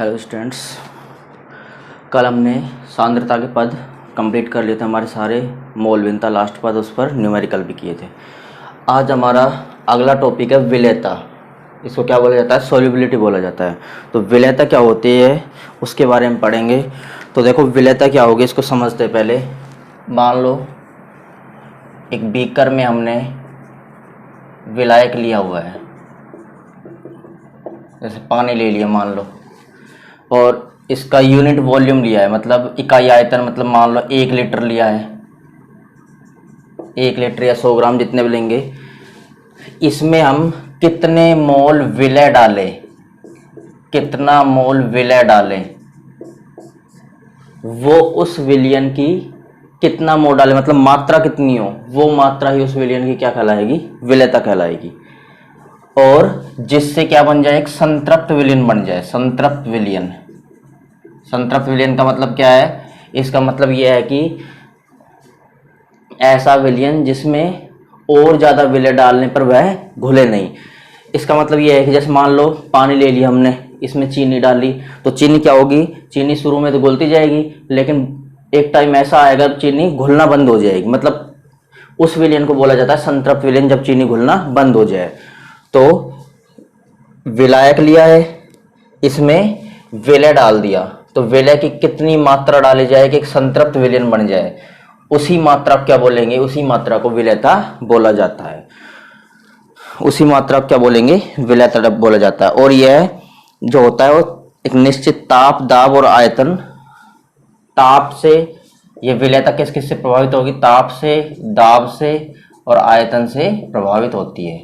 Hello students, कल हमने सांद्रता के पद कंप्लीट कर लिए थे, हमारे सारे मोल भिन्नता लास्ट पद, उस पर न्यूमेरिकल भी किए थे। आज हमारा अगला टॉपिक है विलेयता। इसको क्या बोला जाता है? सॉल्युबिलिटी बोला जाता है। तो विलेयता क्या होती है उसके बारे में पढ़ेंगे। तो देखो विलेयता क्या होगी इसको समझते हैं पहले। मान लो एक बीकर में हमने विलायक लिया हुआ है, जैसे पानी ले लिया मान लो, और इसका यूनिट वॉल्यूम लिया है, मतलब इकाई आयतन, मतलब मान लो 1 लीटर लिया है, 1 लीटर या 100 ग्राम जितने भी लेंगे। इसमें हम कितने मोल विलय डालें, कितना मोल विलय डालें, वो उस विलयन की कितना मोल डालें, मतलब मात्रा कितनी हो, वो मात्रा ही उस विलयन की क्या कहलाएगी? विलेयता कहलाएगी। और जिससे क्या बन जाए? एक संतृप्त विलयन बन जाए। संतृप्त विलयन, संतृप्त विलयन का मतलब क्या है? इसका मतलब यह है कि ऐसा विलयन जिसमें और ज़्यादा विलय डालने पर वह घुले नहीं। इसका मतलब यह है कि जैसे मान लो पानी ले लिया हमने, इसमें चीनी डाली, तो चीनी क्या होगी? चीनी शुरू में तो घुलती जाएगी, लेकिन एक टाइम ऐसा आएगा चीनी घुलना बंद हो जाएगी। मतलब उस विलयन को बोला जाता है संतृप्त विलयन, जब चीनी घुलना बंद हो जाए। तो विलायक लिया है, इसमें विलय डाल दिया, तो विलय की कितनी मात्रा डाली जाए कि एक संतृप्त विलयन बन जाए, उसी मात्रा क्या बोलेंगे? उसी मात्रा को विलेयता बोला जाता है। उसी मात्रा क्या बोलेंगे? विलेयता बोला जाता है। और यह जो होता है वो एक निश्चित ताप, दाब और आयतन, ताप से ये विलेयता किस किस से प्रभावित होगी? ताप से, दाब से और आयतन से प्रभावित होती है।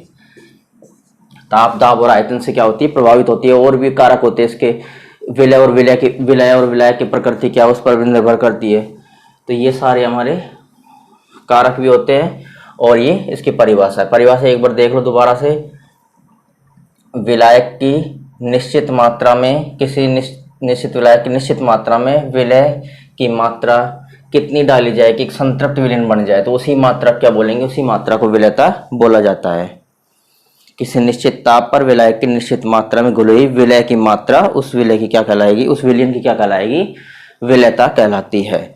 ताप, दाब और आयतन से क्या होती है? प्रभावित होती है। और भी कारक होते हैं इसके, विलय और विलायक की प्रकृति क्या है उस पर भी निर्भर करती है। तो ये सारे हमारे कारक भी होते हैं। और ये इसकी परिभाषा है। परिभाषा एक बार देख लो दोबारा से। विलायक की निश्चित मात्रा में, किसी निश्चित विलायक की निश्चित मात्रा में विलय की मात्रा कितनी डाली जाए कि एक संतृप्त विलयन बन जाए, तो उसी मात्रा क्या बोलेंगे? उसी मात्रा को विलेयता बोला जाता है। किसी निश्चित ताप पर विलायक की निश्चित मात्रा में घुली हुई विलय की मात्रा उस विलय की क्या कहलाएगी? उस विलयन की क्या कहलाएगी? विलेयता कहलाती है।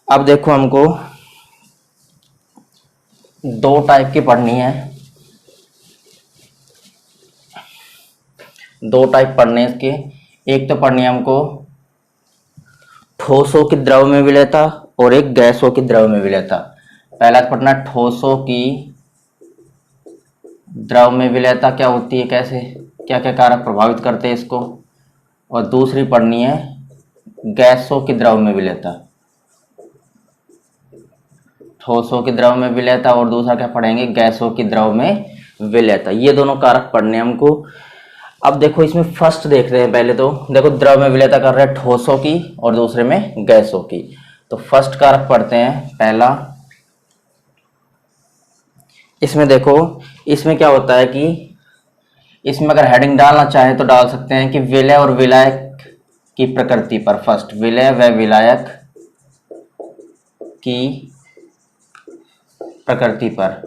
अब देखो हमको 2 टाइप की पढ़नी है, 2 टाइप पढ़ने इसके। एक तो पढ़नी है हमको ठोसों की द्रव में विलेयता और एक गैसों की द्रव में विलेयता। पहला पढ़ना ठोसों की द्रव में विलेयता क्या होती है, कैसे, क्या क्या कारक प्रभावित करते हैं इसको। और दूसरी पढ़नी है गैसों की द्रव में विलेयता। ठोसों की द्रव में विलेयता और दूसरा क्या पढ़ेंगे? गैसों की द्रव में विलेयता। ये दोनों कारक पढ़ने हमको। अब देखो इसमें फर्स्ट देख रहे हैं। पहले तो देखो द्रव में विलेयता कर रहे हैं ठोसों की और दूसरे में गैसों की। तो फर्स्ट कारक पढ़ते हैं पहला। इसमें देखो, इसमें क्या होता है कि इसमें अगर हेडिंग डालना चाहे तो डाल सकते हैं कि विलय और विलायक की प्रकृति पर। फर्स्ट, विलय व विलायक की प्रकृति पर।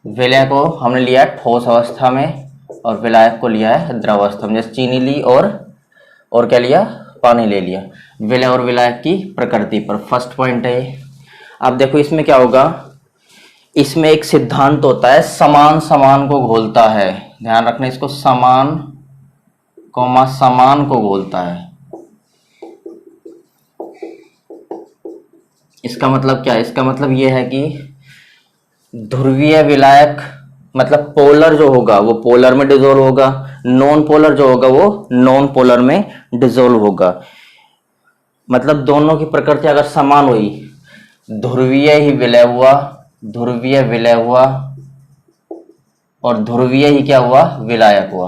विलय को हमने लिया है ठोस अवस्था में और विलायक को लिया है द्रव अवस्था में। जैसे चीनी ली और क्या लिया? पानी ले लिया। विलय और विलायक की प्रकृति पर फर्स्ट पॉइंट है। अब देखो इसमें क्या होगा, इसमें एक सिद्धांत होता है समान समान को घोलता है। ध्यान रखना इसको, समान समान को घोलता है। इसका मतलब क्या है? इसका मतलब यह है कि ध्रुवीय विलायक, मतलब पोलर जो होगा वो पोलर में डिसोल्व होगा, नॉन पोलर जो होगा वो नॉन पोलर में डिसोल्व होगा। मतलब दोनों की प्रकृति अगर समान हुई, ध्रुवीय ही विलय हुआ, ध्रुवीय विलय हुआ और ध्रुवीय ही क्या हुआ? विलायक हुआ,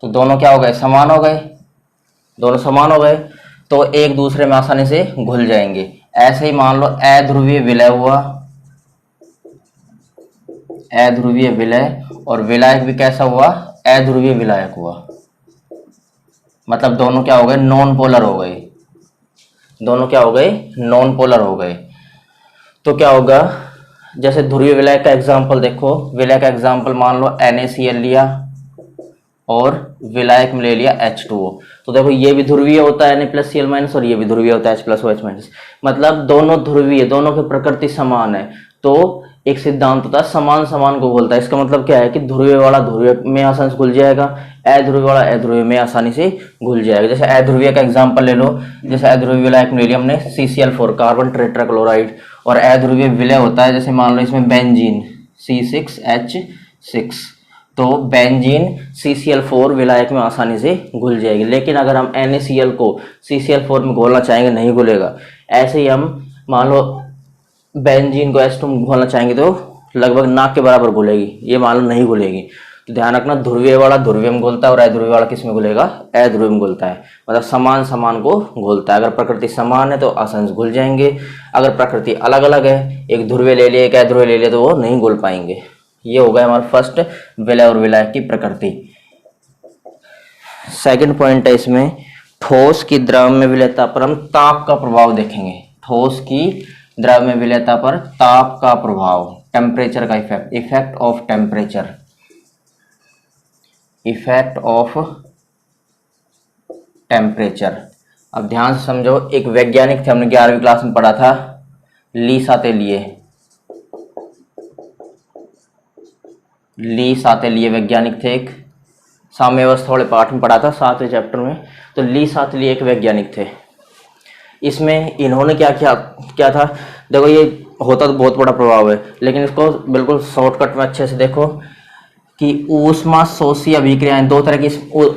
तो दोनों क्या हो गए? समान हो गए। दोनों समान हो गए तो एक दूसरे में आसानी से घुल जाएंगे। ऐसे ही मान लो अध्रुवीय विलय हुआ, अध्रुवीय विलय, और विलायक भी कैसा हुआ? अध्रुवीय विलायक हुआ। मतलब दोनों क्या हो गए? नॉन पोलर हो गए। दोनों क्या हो गए? नॉन पोलर हो गए। तो क्या होगा? जैसे ध्रुवीय विलय का एग्जांपल देखो, विलय का एग्जांपल मान लो NaCl लिया, और विलायक में ले लिया H2O। तो देखो ये भी ध्रुवीय होता है Na+Cl- और ये भी ध्रुवीय होता है H+OH-। मतलब दोनों ध्रुवीय, दोनों की प्रकृति समान है। तो एक सिद्धांत होता है समान समान को घुलता है। इसका मतलब क्या है कि ध्रुवीय वाला ध्रुवीय में आसानी से घुल जाएगा, अध्रुवीय वाला अध्रुवीय में आसानी से घुल जाएगा। जैसे अध्रुवीय का एग्जांपल ले लो, जैसे अध्रुवीय विलायक में ले लिया हमने CCl4 कार्बन टेट्राक्लोराइड, और अध्रुवीय विलय होता है जैसे मान लो इसमें बेंजीन C6H6। तो बेंजीन CCl4 विलायक में आसानी से घुल जाएगी। लेकिन अगर हम NaCl को CCl4 में घोलना चाहेंगे नहीं घुलेगा। ऐसे ही हम मान लो बेंजीन को H2 में घोलना चाहेंगे तो लगभग नाक के बराबर घुलेगी, ये मान लो नहीं घुलेगी। तो ध्यान रखना ध्रुवीय वाला ध्रुवीय में घुलता है और अध्रुवीय वाला किस में घुलेगा, अध्रुवीय में घुलता है। मतलब समान समान को घुलता है। अगर प्रकृति समान है तो आसानी से घुल जाएंगे, अगर प्रकृति अलग अलग है, एक ध्रुवीय ले लिया एक अध्रुवीय ले लिया, तो वो नहीं घुल पाएंगे। ये हो गया हमारा फर्स्ट विलय और विलायक की प्रकृति। सेकंड पॉइंट है इसमें, ठोस की द्रव में विलयता पर हम ताप का प्रभाव देखेंगे। ठोस की द्रव में विलयता पर ताप का प्रभाव, टेम्परेचर का effect, effect of temperature, effect of temperature. अब ध्यान से समझो, एक वैज्ञानिक थे, हमने 11वीं क्लास में पढ़ा था, ली सातेलिए। ली सातेलिए वैज्ञानिक थे, एक साम्य अवस्था वाले पाठ में पढ़ा था 7वें चैप्टर में। तो ली सातेलिए एक वैज्ञानिक थे। इसमें इन्होंने क्या क्या क्या था, देखो ये होता तो बहुत बड़ा प्रभाव है, लेकिन इसको बिल्कुल शॉर्टकट में अच्छे से देखो कि ऊष्मा शोषी अभिक्रियाएं, दो तरह की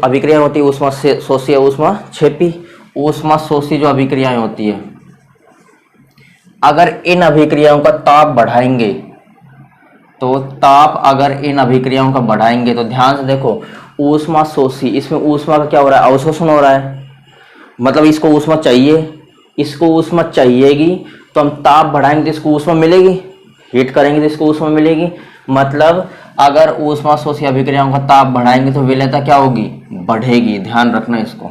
अभिक्रिया होती है, ऊष्मा शोषी और ऊष्मा क्षेपी। ऊष्मा शोषी जो अभिक्रियाएं होती है, अगर इन अभिक्रियाओं का ताप बढ़ाएंगे, तो ताप अगर इन अभिक्रियाओं का बढ़ाएंगे तो ध्यान से देखो, ऊष्मा शोषी, इसमें ऊष्मा का क्या हो रहा है, अवशोषण हो रहा है। मतलब इसको ऊष्मा चाहिए, इसको ऊष्मा चाहिएगी, तो हम ताप बढ़ाएंगे तो इसको ऊष्मा मिलेगी, हीट करेंगे तो इसको ऊष्मा मिलेगी। मतलब अगर ऊष्मा शोषी अभिक्रियाओं का ताप बढ़ाएंगे तो विलयता क्या होगी, बढ़ेगी। ध्यान रखना इसको,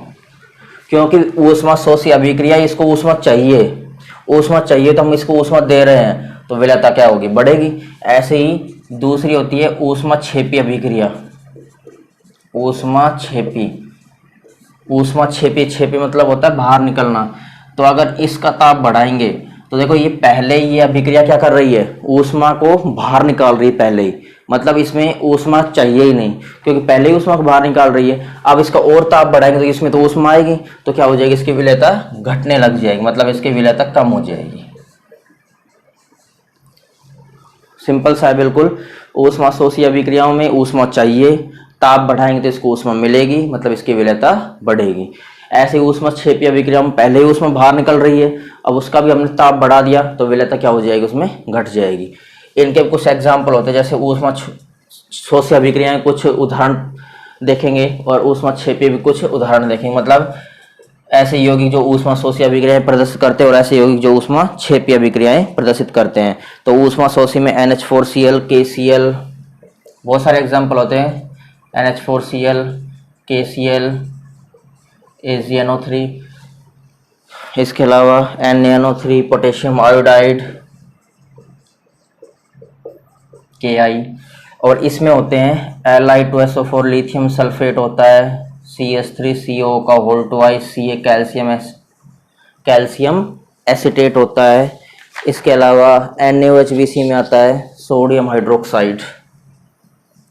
क्योंकि ऊष्मा शोषी अभिक्रिया, इसको ऊष्मा चाहिए, ऊष्मा चाहिए तो हम इसको ऊष्मा दे रहे हैं, तो विलयता क्या होगी, बढ़ेगी। ऐसे ही दूसरी होती है ऊष्मा क्षेपी अभिक्रिया। ऊष्मा क्षेपी, ऊष्मा क्षेपी, क्षेपी मतलब होता है बाहर निकलना। तो अगर इसका ताप बढ़ाएंगे तो देखो ये पहले ही ये अभिक्रिया क्या कर रही है, ऊष्मा को बाहर निकाल रही है पहले ही। मतलब इसमें ऊष्मा चाहिए ही नहीं, क्योंकि पहले ही ऊष्मा को बाहर निकाल रही है। अब इसका और ताप बढ़ाएंगे तो इसमें तो ऊष्मा आएगी, तो क्या हो जाएगी, इसकी विलयता घटने लग जाएगी, मतलब इसकी विलयता कम हो जाएगी। सिंपल सा है बिल्कुल। ऊष्मा शोषी अभिक्रियाओं में ऊष्मा चाहिए, ताप बढ़ाएंगे तो इसको ऊष्मा मिलेगी, मतलब इसकी विलयता बढ़ेगी। ऐसे ही ऊष्मा क्षेपी अभिक्रिया में पहले ही ऊष्मा बाहर निकल रही है, अब उसका भी हमने ताप बढ़ा दिया तो विलयता क्या हो जाएगी, उसमें घट जाएगी। इनके कुछ एग्जाम्पल होते हैं, जैसे ऊष्मा शोषी अभिक्रियाएं कुछ उदाहरण देखेंगे और ऊष्मा क्षेपी भी कुछ उदाहरण देखेंगे। मतलब ऐसे यौगिक जो ऊष्मा शोषी अभिक्रियाएं प्रदर्शित करते हैं और ऐसे यौगिक जो ऊष्मा क्षेपी अभिक्रियाएं प्रदर्शित करते हैं। तो ऊष्मा शोषी में NH4Cl, KCl, बहुत सारे एग्जाम्पल होते हैं, NH4Cl, KCl, AgNO3, इसके अलावा NaNO3, पोटेशियम आयोडाइड, Ki, और इसमें होते हैं Li2SO4, लिथियम सल्फेट होता है, CH3CO का whole twice, Ca calcium acetate होता है। इसके अलावा NaOHBC में आता है सोडियम हाइड्रोक्साइड।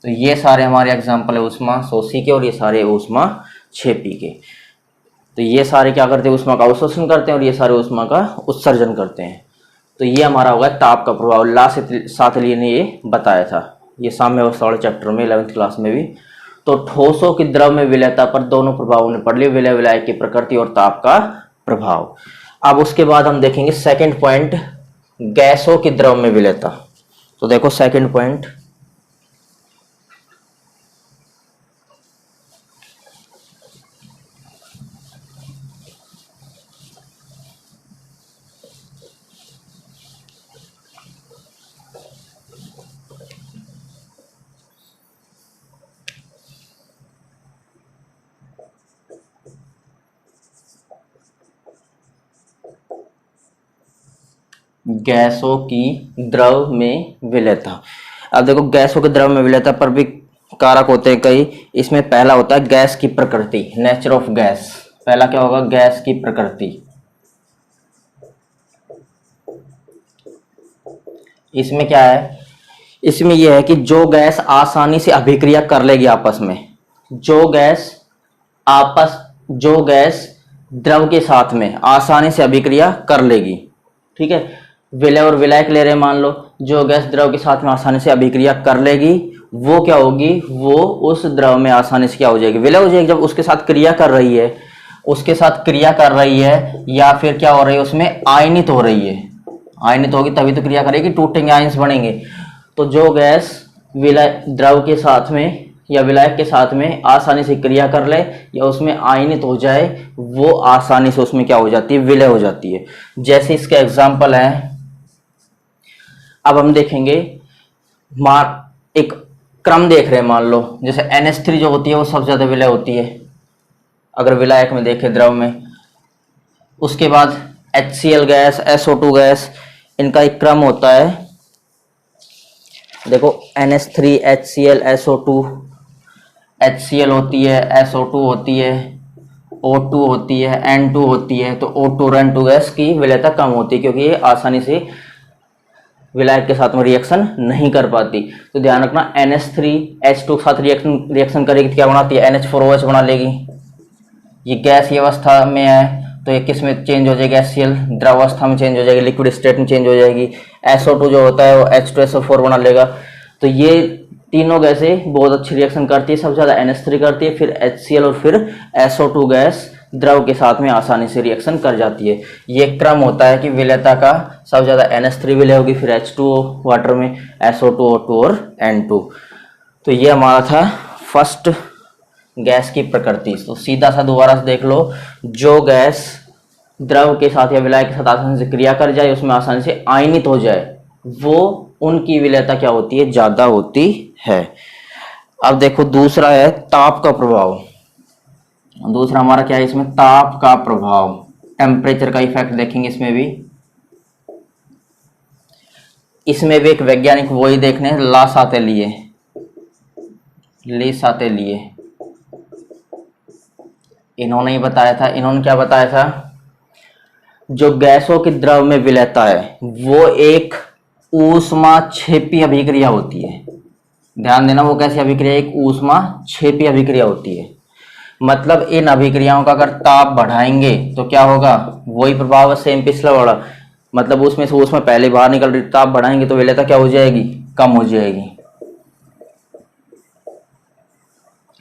तो ये सारे हमारे एग्जाम्पल है ऊष्मा शोषी के, और ये सारे ऊष्मा क्षेपी के। तो ये सारे क्या करते हैं, ऊष्मा का अवशोषण करते हैं, और ये सारे ऊष्मा का उत्सर्जन करते हैं। तो ये हमारा होगा ताप का प्रभाव। लास्ट सातलिए ने ये बताया था, ये साम्य अवस्था वाले चैप्टर में 11वीं क्लास में भी। तो ठोसों की द्रव में विलयता पर दोनों प्रभावों ने पढ़ लिया, विलय विलायक की प्रकृति और ताप का प्रभाव। अब उसके बाद हम देखेंगे सेकंड पॉइंट, गैसों की द्रव में विलयता। तो देखो सेकंड पॉइंट, गैसों की द्रव में विलयता। अब देखो गैसों के द्रव में विलयता पर भी कारक होते हैं कई। इसमें पहला होता है गैस की प्रकृति, नेचर ऑफ गैस। पहला क्या होगा, गैस की प्रकृति। इसमें क्या है, इसमें यह है कि जो गैस आसानी से अभिक्रिया कर लेगी आपस में, जो गैस द्रव के साथ में आसानी से अभिक्रिया कर लेगी, ठीक है। विलय और विलायक ले रहे हैं, मान लो जो गैस द्रव के साथ में आसानी से अभिक्रिया कर लेगी वो क्या होगी, वो उस द्रव में आसानी से क्या हो जाएगी, विलय हो जाएगी। जब उसके साथ क्रिया कर रही है, या फिर क्या हो रही है, उसमें आयनित हो रही है, आयनित होगी तभी तो क्रिया करेगी, टूटेंगे आयंस बनेंगे। तो जो गैस विलय द्रव के साथ में या विलायक के साथ में आसानी से क्रिया कर ले या उसमें आयनित हो जाए, वो आसानी से उसमें क्या हो जाती है, विलय हो जाती है। जैसे इसका एग्जाम्पल है, अब हम देखेंगे, एक क्रम देख रहे हैं, मान लो जैसे NH3 जो होती है वो सबसे ज्यादा विलय होती है अगर विलायक में देखें, द्रव में। उसके बाद HCl गैस, SO2 गैस, इनका एक क्रम होता है। देखो NH3, HCl, SO2, HCl होती है, SO2 होती है, O2 होती है, N2 होती है। तो O2 और N2 गैस की विलयता कम होती है क्योंकि ये आसानी से विलायक के साथ में रिएक्शन नहीं कर पाती। तो ध्यान रखना, NH3 H2 के साथ रिएक्शन करेगी तो क्या बनाती है, NH4OH बना लेगी। ये गैस की अवस्था में है तो ये किस में चेंज हो जाएगी, HCl द्रवावस्था में चेंज हो जाएगी, लिक्विड स्टेट में चेंज हो जाएगी। SO2 जो होता है वो H2SO4 बना लेगा। तो ये तीनों गैसें बहुत अच्छी रिएक्शन करती है, सबसे ज़्यादा NH3 करती है, फिर HCl और फिर SO2 गैस द्रव के साथ में आसानी से रिएक्शन कर जाती है। ये क्रम होता है कि विलयता का सबसे ज़्यादा NH3 विलय होगी, फिर H2O वाटर में, SO2, O2 और N2। तो ये हमारा था फर्स्ट गैस की प्रकृति। तो सीधा सा दोबारा से देख लो, जो गैस द्रव के साथ या विलायक के साथ आसानी से क्रिया कर जाए, उसमें आसानी से आयनित हो जाए, वो उनकी विलयता क्या होती है, ज्यादा होती है। अब देखो दूसरा है ताप का प्रभाव। दूसरा हमारा क्या है, इसमें ताप का प्रभाव, टेम्परेचर का इफेक्ट देखेंगे। इसमें भी एक वैज्ञानिक वही देखने ली लिए इन्होंने ही बताया था। इन्होंने क्या बताया था, जो गैसों की द्रव में विलयता है वो एक ऊष्माक्षेपी अभिक्रिया होती है। ध्यान देना, वो कैसी अभिक्रिया, एक ऊष्माक्षेपी अभिक्रिया होती है। मतलब इन अभिक्रियाओं का अगर ताप बढ़ाएंगे तो क्या होगा, वही प्रभाव है, सेम पिछला वाला। मतलब उसमें से ऊष्मा पहले बाहर निकल रही, ताप बढ़ाएंगे तो विलयता क्या हो जाएगी, कम हो जाएगी।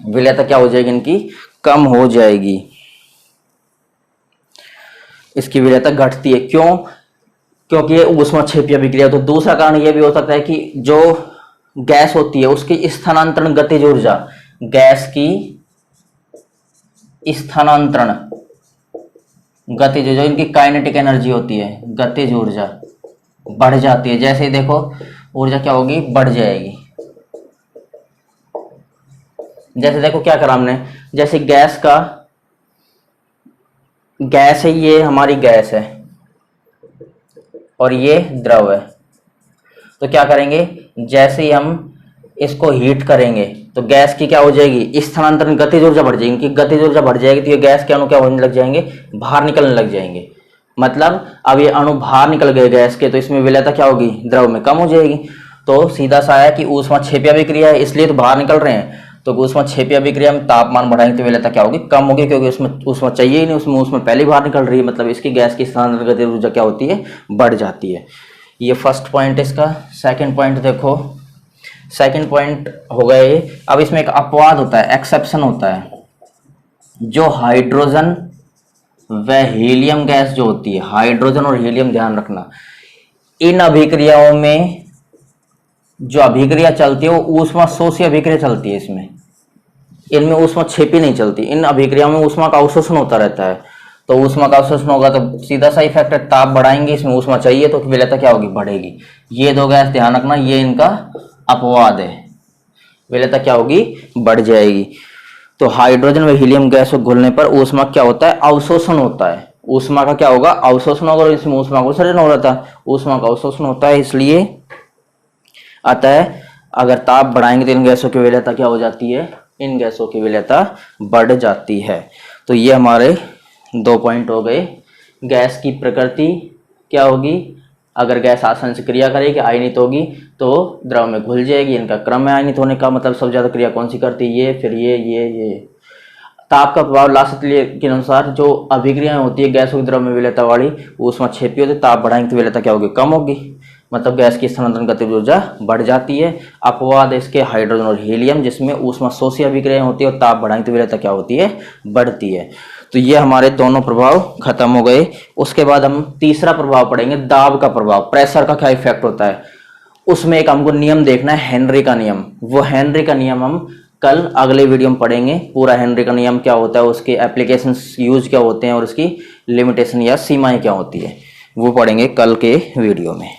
विलयता क्या हो जाएगी, इनकी कम हो जाएगी, इसकी विलयता घटती है। क्यों, क्योंकि ये ऊष्माक्षेपी अभिक्रिया। तो दूसरा कारण यह भी हो सकता है कि जो गैस होती है उसकी स्थानांतरण गतिज ऊर्जा, गैस की स्थानांतरण गतिज, जो इनकी काइनेटिक एनर्जी होती है, गतिज ऊर्जा बढ़ जाती है। जैसे ही देखो ऊर्जा क्या होगी, बढ़ जाएगी। जैसे देखो क्या करा हमने, जैसे गैस है, ये हमारी गैस है और ये द्रव है। तो क्या करेंगे, जैसे ही हम इसको हीट करेंगे तो गैस की क्या हो जाएगी, स्थानांतरण गतिज ऊर्जा बढ़ जाएगी। इनकी गतिज ऊर्जा बढ़ जाएगी तो ये गैस के अणु क्या होने लग जाएंगे, बाहर निकलने लग जाएंगे। मतलब अब ये अणु बाहर निकल गए गैस के, तो इसमें विलयता क्या होगी, द्रव में कम हो जाएगी। तो सीधा सा है कि ऊष्माक्षेपी अभिक्रिया है इसलिए तो बाहर निकल रहे हैं। तो ऊष्माक्षेपी अभिक्रिया में तापमान बढ़ाएंगे तो विलयता क्या होगी, कम होगी, क्योंकि उसमें ऊष्मा चाहिए ही नहीं, उसमें ऊष्मा पहले बाहर निकल रही है। मतलब इसकी गैस की स्थानांतरण गतिज ऊर्जा क्या होती है, बढ़ जाती है। ये फर्स्ट पॉइंट इसका। सेकंड पॉइंट देखो, सेकंड पॉइंट हो गए। अब इसमें एक अपवाद होता है, एक्सेप्शन होता है। जो हाइड्रोजन व हीलियम गैस जो होती है, हाइड्रोजन और हीलियम, ध्यान रखना, इन अभिक्रियाओं में जो अभिक्रिया चलती है वो ऊष्मा शोषी अभिक्रिया चलती है। इनमें ऊष्माक्षेपी नहीं चलती। इन अभिक्रियाओं में ऊष्मा का अवशोषण होता रहता है। तो ऊष्मा का अवशोषण होगा तो सीधा सा इफेक्ट है, ताप बढ़ाएंगे, इसमें ऊष्मा चाहिए तो विलयता क्या होगी, बढ़ेगी। ये दो गैस ध्यान रखना, ये इनका अपवाद है, विलयता क्या होगी, बढ़ जाएगी। तो हाइड्रोजन व हीलियम गैस को घुलने पर ऊष्मा क्या होता है, अवशोषण होता है। ऊष्मा का क्या होगा, अवशोषण होगा, और इसमें ऊष्मा का उत्सर्जन हो रहा था, ऊष्मा का अवशोषण होता है, इसलिए आता है अगर ताप बढ़ाएंगे तो इन गैसों की विलेयता क्या हो जाती है, इन गैसों की विलेयता बढ़ जाती है। तो ये हमारे 2 पॉइंट हो गए। गैस की प्रकृति क्या होगी, अगर गैस आसान से क्रिया करेगी, आयनित होगी तो द्रव में घुल जाएगी। इनका क्रम है आयनित होने का, मतलब सबसे ज़्यादा क्रिया कौन सी करती है, ये, फिर ये। ताप का प्रभाव लासतलीय के अनुसार जो अभिक्रियाएं होती है गैसों की द्रव में विलेयता वाली, वो ऊष्माक्षेपी होती है। ताप बढ़ाएंगे तो विलेयता क्या होगी, कम होगी, मतलब गैस की स्थानांतरण गतिज ऊर्जा बढ़ जाती है। अपवाद इसके हाइड्रोजन और हीलियम, जिसमें ऊष्मा शोषी अभिक्रियाएं होती है और ताप बढ़ाएंगे तो विलेयता क्या होती है, बढ़ती है। तो ये हमारे दोनों प्रभाव खत्म हो गए। उसके बाद हम तीसरा प्रभाव पढ़ेंगे, दाब का प्रभाव, प्रेशर का क्या इफेक्ट होता है। उसमें एक हमको नियम देखना है, हेनरी का नियम। वो हेनरी का नियम हम कल अगले वीडियो में पढ़ेंगे। पूरा हेनरी का नियम क्या होता है, उसके एप्लीकेशंस यूज क्या होते हैं और उसकी लिमिटेशन या सीमाएं क्या होती है, वो पढ़ेंगे कल के वीडियो में।